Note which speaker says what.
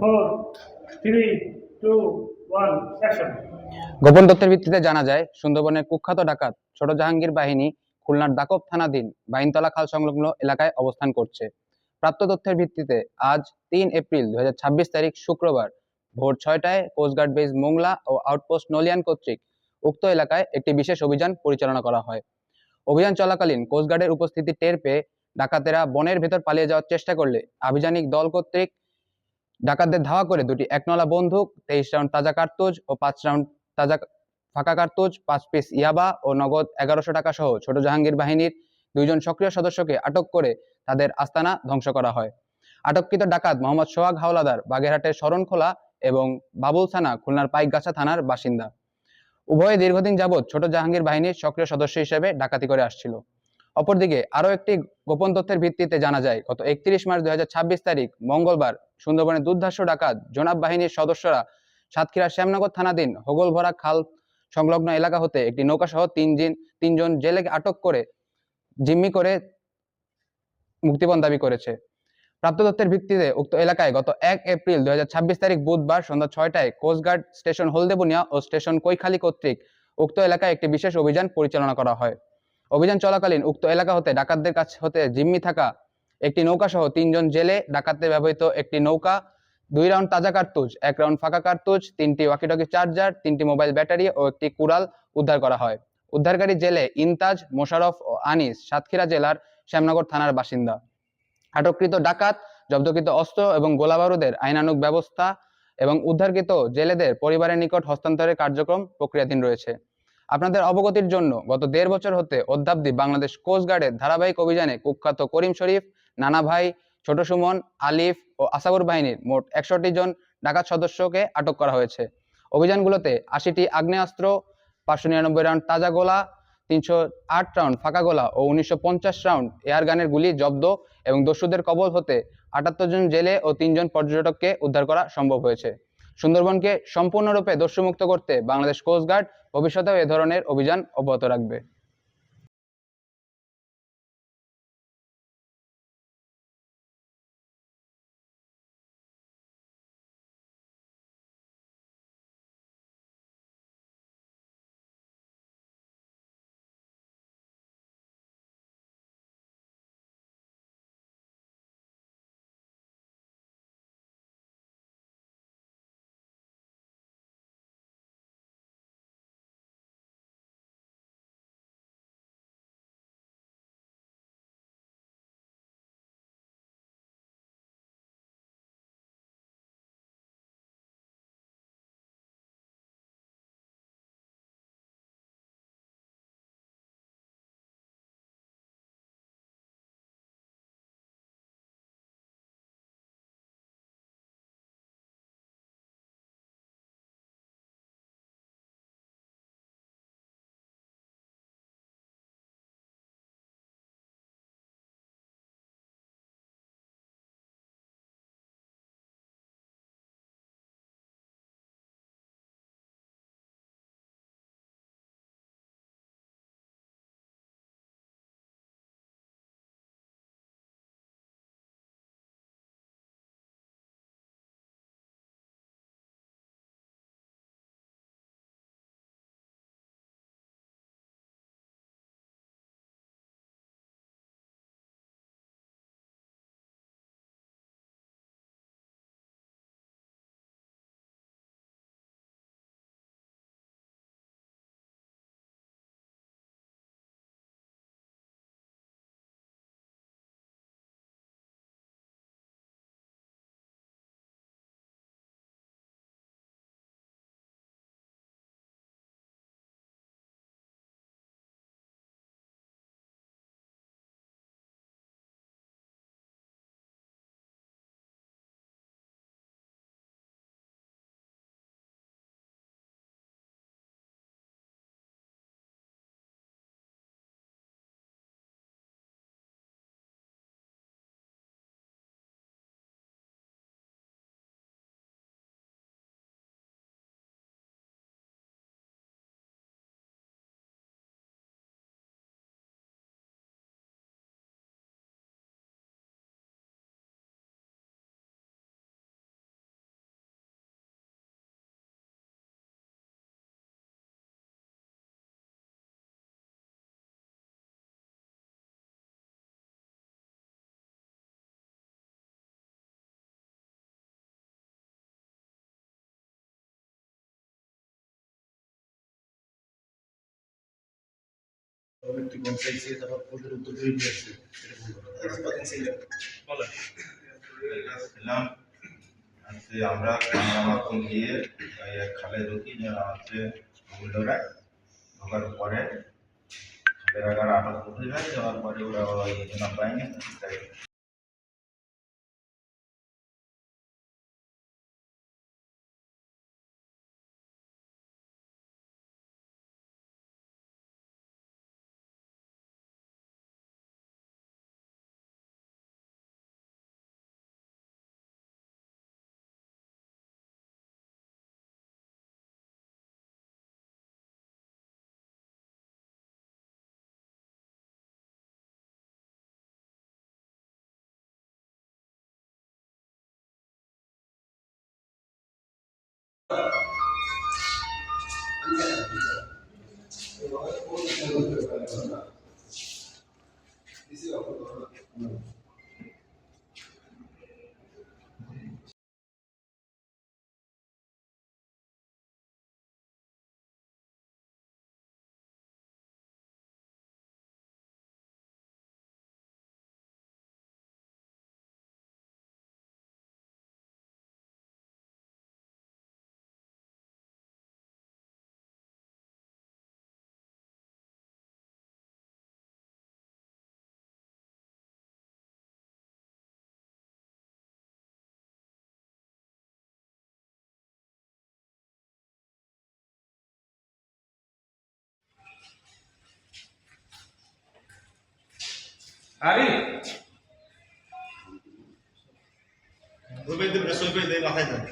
Speaker 1: four, three, two, one, action.
Speaker 2: গোপন তথ্যের ভিত্তিতে জানা যায়, সুন্দরবনের কুখ্যাত ডাকাত ছোট জাহাঙ্গীর বাহিনী খুলনার দাকব থানাধীন বাইনতলা খাল সংলগ্ন এলাকায় অবস্থান করছে। প্রাপ্ত তথ্যের ভিত্তিতে আজ ৩ এপ্রিল ২০২৬ তারিখ শুক্রবার ভোর ৬টায় কোস্টগার্ড বেস মোংলা ও আউটপোস্ট নলিয়ান কর্তৃক উক্ত এলাকায় একটি বিশেষ অভিযান পরিচালনা করা হয়। অভিযান চলাকালীন কোস্টগার্ডের উপস্থিতি টের পেয়ে ডাকাতেরা বনের ভেতর পালিয়ে যাওয়ার চেষ্টা করলে আভিযানিক দল কর্তৃক ডাকাতদের ধাওয়া করে দুটি একনলা বন্দুক, ২৩ রাউন্ড তাজা কার্তুজ ও ৫ রাউন্ড তাজা ফাঁকা কার্তুজ, ৫ পিস ইয়াবা ও নগদ ১১০০ টাকা সহ ছোট জাহাঙ্গীর বাহিনীর ২ জন সক্রিয় সদস্যকে আটক করে তাদের আস্তানা ধ্বংস করা হয়। আটককৃত ডাকাত মোহাম্মদ সোহাগ হাওলাদার বাগেরহাটের শরণখোলা এবং বাবুল থানা খুলনার পাইকগাছা থানার বাসিন্দা। উভয়ে দীর্ঘদিন যাবৎ ছোট জাহাঙ্গীর বাহিনীর সক্রিয় সদস্য হিসেবে ডাকাতি করে আসছিল। অপরদিকে আরও একটি গোপন তথ্যের ভিত্তিতে জানা যায়, গত ৩১ মার্চ ২০২৬ তারিখ মঙ্গলবার সুন্দরবনের দুর্ধর্ষ ডাকাত জোনাব বাহিনীর সদস্যরা সাতক্ষীরার শ্যামনগর থানাধীন হোগলভরা খাল সংলগ্ন এলাকা হতে একটি নৌকাসহ তিনজন জেলেকে আটক করে জিম্মি করে মুক্তিপণ দাবি করেছে। প্রাপ্ত তথ্যের ভিত্তিতে উক্ত এলাকায় গত ১ এপ্রিল ২০২৬ তারিখ বুধবার সন্ধ্যা ৬টায় কোস্টগার্ড স্টেশন হলদেবুনিয়া ও স্টেশন কৈখালী কর্তৃক উক্ত এলাকায় একটি বিশেষ অভিযান পরিচালনা করা হয়। অভিযান চলাকালীন উক্ত এলাকা হতে ডাকাতদের কাছ হতে জিম্মি থাকা একটি নৌকা সহ ৩ জন জেলে ডাকাতদের ব্যবহৃত একটি নৌকা, ২ রাউন্ড তাজা কার্তুজ, ১ রাউন্ড ফাঁকা কার্তুজ, ৩টি ওয়াকিটকি চার্জার, ৩টি মোবাইল ব্যাটারি ও একটি কুড়াল উদ্ধার করা হয়। উদ্ধারকারী জেলে ইনতাজ, মোশাররফ ও আনিস সাতক্ষীরা জেলার শ্যামনগর থানার বাসিন্দা। আটককৃত ডাকাত, জব্দকৃত অস্ত্র এবং গোলাবারুদের আইনানুগ ব্যবস্থা এবং উদ্ধারকৃত জেলেদের পরিবারের নিকট হস্তান্তরের কার্যক্রম প্রক্রিয়াধীন রয়েছে। আপনাদের অবগতির জন্য গত ১.৫ বছর হতে অদ্যাবধি বাংলাদেশ কোস্টগার্ডের ধারাবাহিক অভিযানে কুখ্যাত করিম শরীফ, নানা ভাই, ছোট সুমন, আলিফ ও আসাবুর বাহিনীর মোট ৬১ জন ডাকাত সদস্যকে আটক করা হয়েছে। অভিযানগুলোতে ৮০টি আগ্নেয়াস্ত্র, ৫৯৯ রাউন্ড তাজা গোলা, ৩০৮ রাউন্ড ফাঁকা গোলা ও ১৯৫০ রাউন্ড এয়ারগানের গুলি জব্দ এবং দস্যুদের কবল হতে ৭৮ জন জেলে ও ৩ জন পর্যটককে উদ্ধার করা সম্ভব হয়েছে। সুন্দরবনকে সম্পূর্ণরূপে দস্যুমুক্ত করতে বাংলাদেশ কোস্টগার্ড ভবিষ্যতেও এ ধরনের অভিযান অব্যাহত রাখবে।
Speaker 3: একটি পৌঁছাইছে, তারপর প্রশ্নের উত্তর তৈরি হয়েছে, এটা বলুন।
Speaker 4: ছিলাম হচ্ছে আমরা বাংলা মাধ্যম দিয়ে এক খালে ঢুকি, হচ্ছে মূল্যরায় ঢোকার পরে খালের আগার আটক উঠে যায়, যাওয়ার পরে ওরা ওই জন্য পায়নি।
Speaker 1: আরে
Speaker 3: মাথায় দেন।